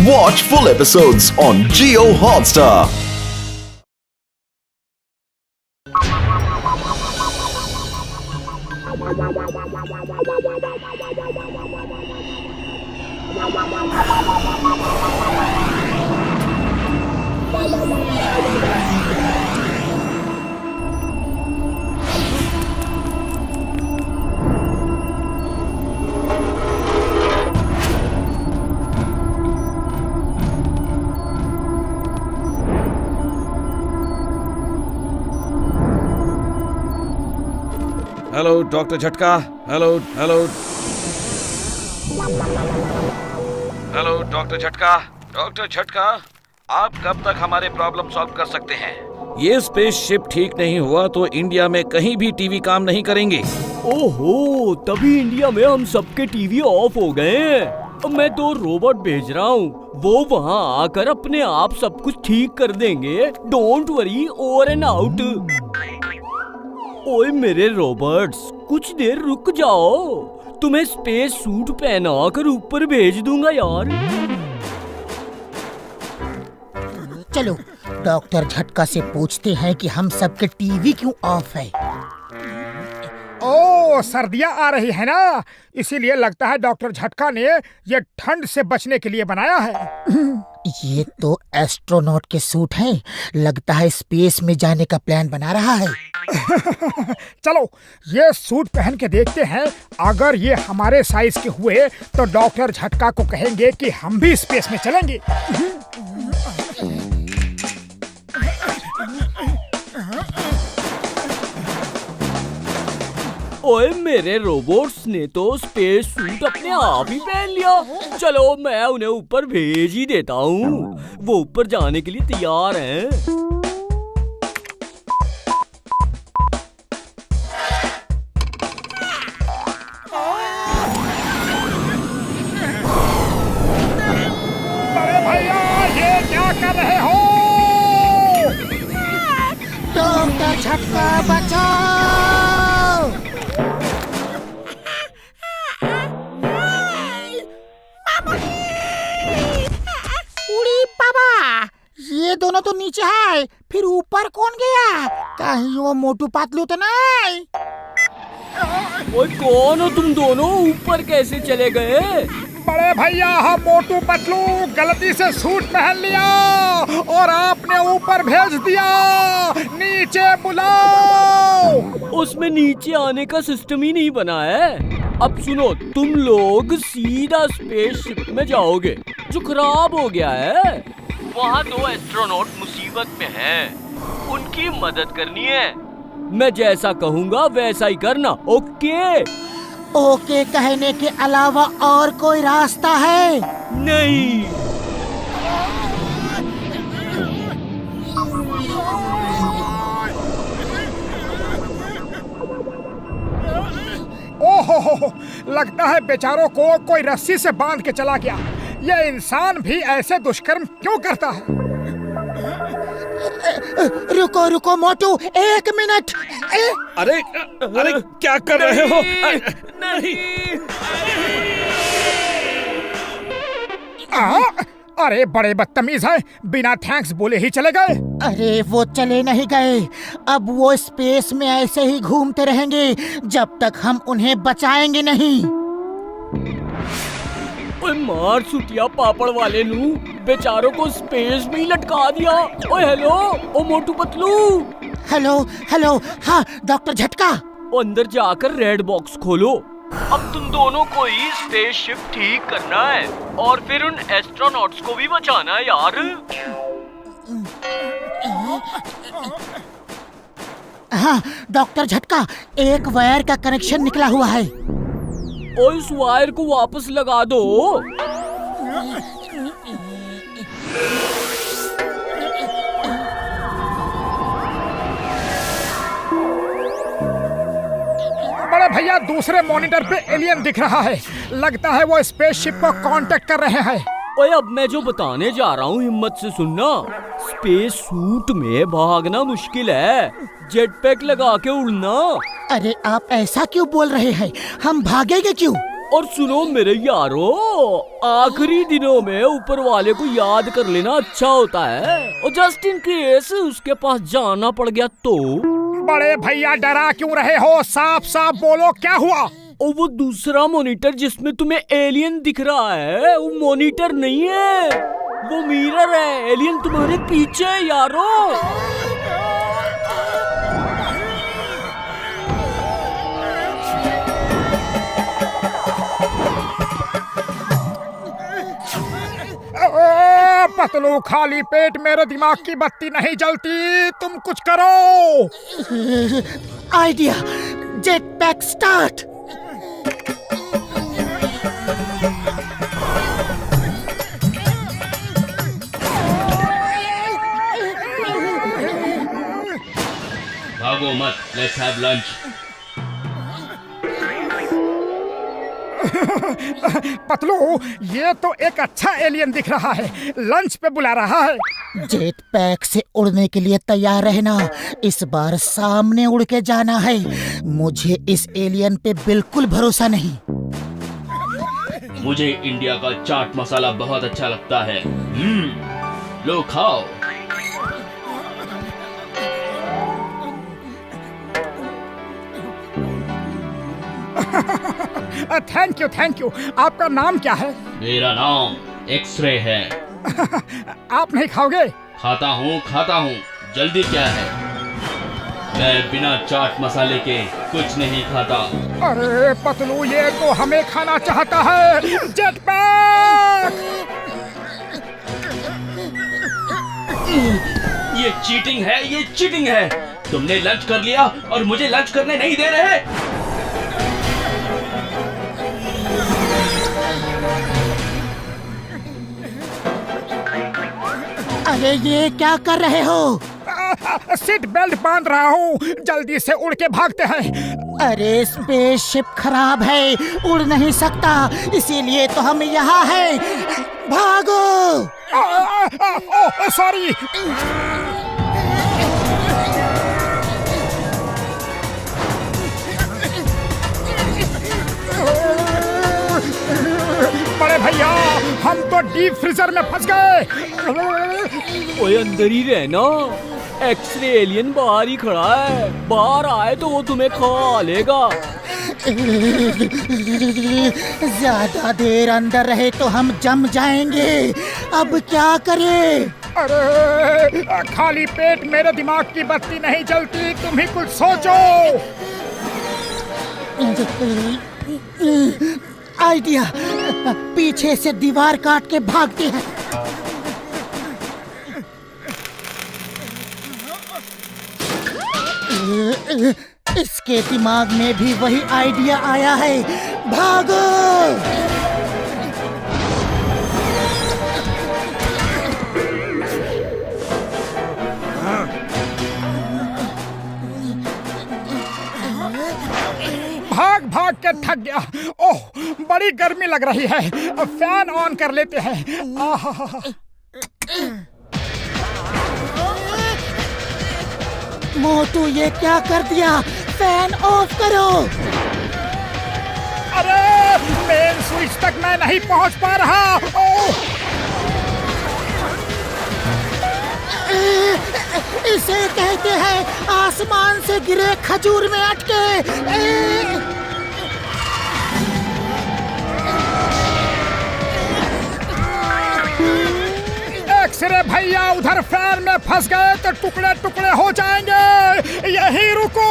Watch full episodes on Jio Hotstar. Hello doctor झटका। Hello hello hello doctor झटका। Doctor झटका, आप कब तक हमारे प्रॉब्लम सॉल्व कर सकते हैं? ये स्पेसशिप ठीक नहीं हुआ तो इंडिया में कहीं भी टीवी काम नहीं करेंगे। ओहो, तभी इंडिया में हम सबके टीवी ऑफ हो गए हैं। मैं तो रोबोट भेज रहा हूँ, वो वहाँ आकर अपने आप सब कुछ ठीक कर देंगे। Don't worry, over and out. ओए मेरे रोबोट्स, कुछ देर रुक जाओ, तुम्हें स्पेस सूट पहना कर ऊपर भेज दूंगा यार। चलो डॉक्टर झटका से पूछते हैं कि हम सबके टीवी क्यों ऑफ है। ओ, सर्दियाँ आ रही है ना, इसीलिए लगता है डॉक्टर झटका ने ये ठंड से बचने के लिए बनाया है। ये तो एस्ट्रोनॉट के सूट हैं, लगता है स्पेस में जाने का प्लान बना रहा है। चलो ये सूट पहन के देखते हैं, अगर ये हमारे साइज के हुए तो डॉक्टर झटका को कहेंगे कि हम भी स्पेस में चलेंगे। ओए मेरे रोबोट्स ने तो स्पेस सूट अपने आप ही पहन लिया। चलो मैं उन्हें ऊपर भेज ही देता हूँ, वो ऊपर जाने के लिए तैयार हैं। अरे भैया, ये क्या कर रहे हो? डॉक्टर झटका बचाओ! उड़ी बाबा, ये दोनों तो नीचे है, फिर ऊपर कौन गया? कहीं वो मोटू पतलू तो नहीं? ओए कौन हो तुम दोनों, ऊपर कैसे चले गए? बड़े भैया, हम मोटू पतलू गलती से सूट पहन लिया और आपने ऊपर भेज दिया। नीचे बुलाओ। उसमें नीचे आने का सिस्टम ही नहीं बना है। अब सुनो, तुम लोग सीधा स्पेसशिप में जाओगे जो खराब हो गया है। वहाँ 2 एस्ट्रोनॉट मुसीबत में हैं, उनकी मदद करनी है। मैं जैसा कहूँगा वैसा ही करना, ओके? ओके कहने के अलावा और कोई रास्ता है? नहीं। ओहो, लगता है बेचारों को कोई रस्सी से बांध के चला गया। ये इंसान भी ऐसे दुष्कर्म क्यों करता है? रुको रुको मोटू, 1 मिनट। अरे अरे क्या कर रहे हो? नहीं। अरे बड़े बदतमीज है, बिना थैंक्स बोले ही चले गए। अरे वो चले नहीं गए, अब वो स्पेस में ऐसे ही घूमते रहेंगे जब तक हम उन्हें बचाएंगे नहीं। ओए मार सुटिया पापड़ वाले नू, बेचारों को स्पेस में ही लटका दिया। ओए हेलो, ओ मोटू पतलू। हेलो हेलो, हाँ डॉक्टर झटका। अंदर जाकर रेड बॉक्स खोलो। अब तुम दोनों को ही स्पेसशिप ठीक करना है और फिर उन एस्ट्रोनॉट्स को भी बचाना है यार। हाँ डॉक्टर झटका, एक वायर का कनेक्शन निकला हुआ है। और इस वायर को वापस लगा दो। बड़े भैया, दूसरे मॉनिटर पे एलियन दिख रहा है, लगता है वो स्पेसशिप को कांटेक्ट कर रहे हैं। ओए अब मैं जो बताने जा रहा हूँ हिम्मत से सुनना। स्पेस सूट में भागना मुश्किल है, जेट पैक लगा के उड़ना। अरे आप ऐसा क्यों बोल रहे हैं, हम भागेंगे क्यों? और सुनो मेरे यारो, आखिरी दिनों में ऊपर वाले को याद कर लेना अच्छा होता है, और जस्ट इन केस उसके पास जाना पड़ गया तो। बड़े भैया डरा क्यों रहे हो? साफ साफ बोलो, क्या हुआ? और वो दूसरा मॉनिटर जिसमें तुम्हें एलियन दिख रहा है, वो मॉनिटर नहीं है, वो मिरर है। एलियन तुम्हारे पीछे है यारो। पतलू, खाली पेट मेरे दिमाग की बत्ती नहीं जलती, तुम कुछ करो। Idea, jet pack start. भागो मत, लेट्स हैव लंच। पतलू, ये तो एक अच्छा एलियन दिख रहा है, लंच पे बुला रहा है। जेट पैक से उड़ने के लिए तैयार रहना, इस बार सामने उड़ के जाना है। मुझे इस एलियन पे बिल्कुल भरोसा नहीं। मुझे इंडिया का चाट मसाला बहुत अच्छा लगता है। लो खाओ। Thank you. आपका नाम क्या है? मेरा नाम एक्सरे है। आप नहीं खाओगे? खाता हूँ, जल्दी क्या है? मैं बिना चाट मसाले के कुछ नहीं खाता। अरे पतलू, ये तो हमें खाना चाहता है। Jet pack! ये चीटिंग है। तुमने लंच कर लिया और मुझे लंच करने नहीं दे रहे। अरे ये क्या कर रहे हो? सीट बेल्ट बांध रहा हूँ, जल्दी से उड़ के भागते हैं। अरे स्पेसशिप खराब है, उड़ नहीं सकता, इसीलिए तो हम यहाँ हैं। भागो! सॉरी। बड़े भैया, हम तो डीप फ्रीजर में फंस गए। ओए अंदर ही रहना, एक्सरे एलियन बाहर ही खड़ा है, बाहर आए तो वो तुम्हें खा लेगा। ज्यादा देर अंदर रहे तो हम जम जाएंगे, अब क्या करें? अरे खाली पेट मेरे दिमाग की बत्ती नहीं जलती, तुम ही कुछ सोचो। आइडिया, पीछे से दीवार काट के भागते हैं। इसके दिमाग में भी वही आइडिया आया है, भागो! भाग के थक गया। ओह, बड़ी गर्मी लग रही है, फैन ऑन कर लेते हैं। मोटू, ये क्या कर दिया? फैन ऑफ करो। अरे मेन स्विच तक मैं नहीं पहुंच पा रहा। ओह! इसे कहते हैं आसमान से गिरे खजूर में अटके। एक्सरे भैया उधर फैन में फंस गए तो टुकड़े टुकड़े हो जाएंगे, यहीं रुको।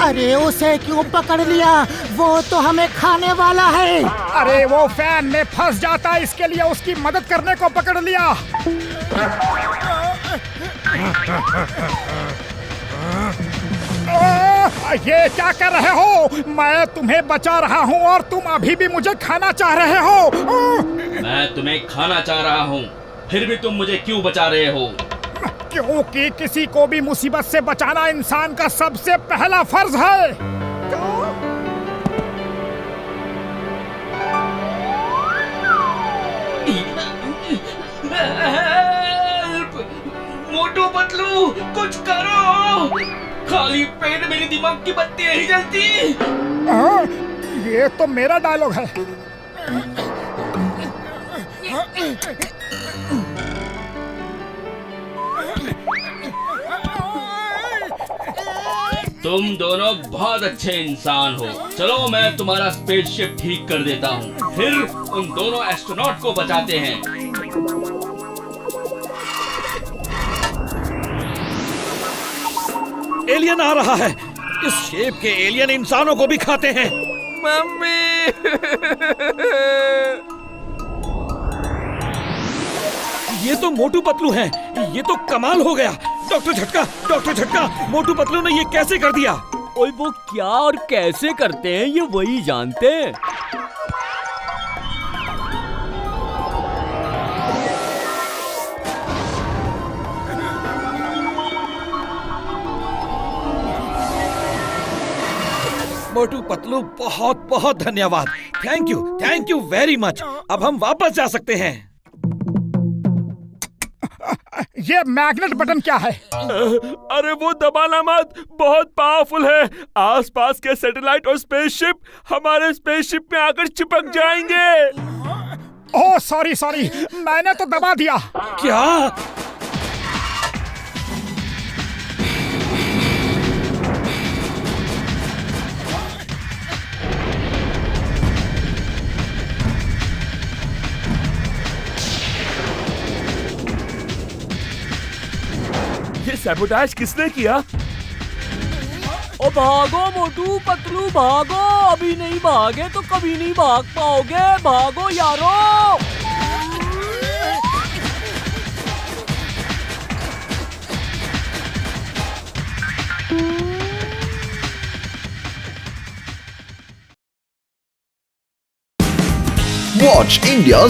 अरे उसे क्यों पकड़ लिया? वो तो हमें खाने वाला है। अरे वो फैन में फंस जाता, इसके लिए उसकी मदद करने को पकड़ लिया। ये क्या कर रहे हो? मैं तुम्हें बचा रहा हूँ और तुम अभी भी मुझे खाना चाह रहे हो। मैं तुम्हें खाना चाह रहा हूँ, फिर भी तुम मुझे क्यों बचा रहे हो? क्योंकि किसी को भी मुसीबत से बचाना इंसान का सबसे पहला फर्ज है। हेल्प! मोटू पतलू, कुछ करो! खाली पेट मेरे दिमाग की बत्ती नहीं जलती। ये तो मेरा डायलॉग है। तुम दोनों बहुत अच्छे इंसान हो। चलो मैं तुम्हारा स्पेसशिप ठीक कर देता हूँ, फिर उन दोनों एस्ट्रोनॉट को बचाते हैं। एलियन आ रहा है। इस शेप के एलियन इंसानों को भी खाते हैं। मम्मी ये तो मोटू पतलू हैं। ये तो कमाल हो गया। डॉक्टर झटका, मोटू पतलू ने ये कैसे कर दिया? ओए वो क्या और कैसे करते हैं ये वही जानते हैं। मोटू पतलू बहुत बहुत धन्यवाद। Thank you very much. अब हम वापस जा सकते हैं। ये मैग्नेट बटन क्या है? अरे वो दबाना मत, बहुत पावरफुल है। आसपास के सैटेलाइट और स्पेसशिप हमारे स्पेसशिप में आकर चिपक जाएंगे। ओह सॉरी, मैंने तो दबा दिया। क्या? ये सैबोटाज किसने किया? ओ भागो मोटू पतलू भागो, अभी नहीं भागे तो कभी नहीं भाग पाओगे। भागो यारो। Watch India's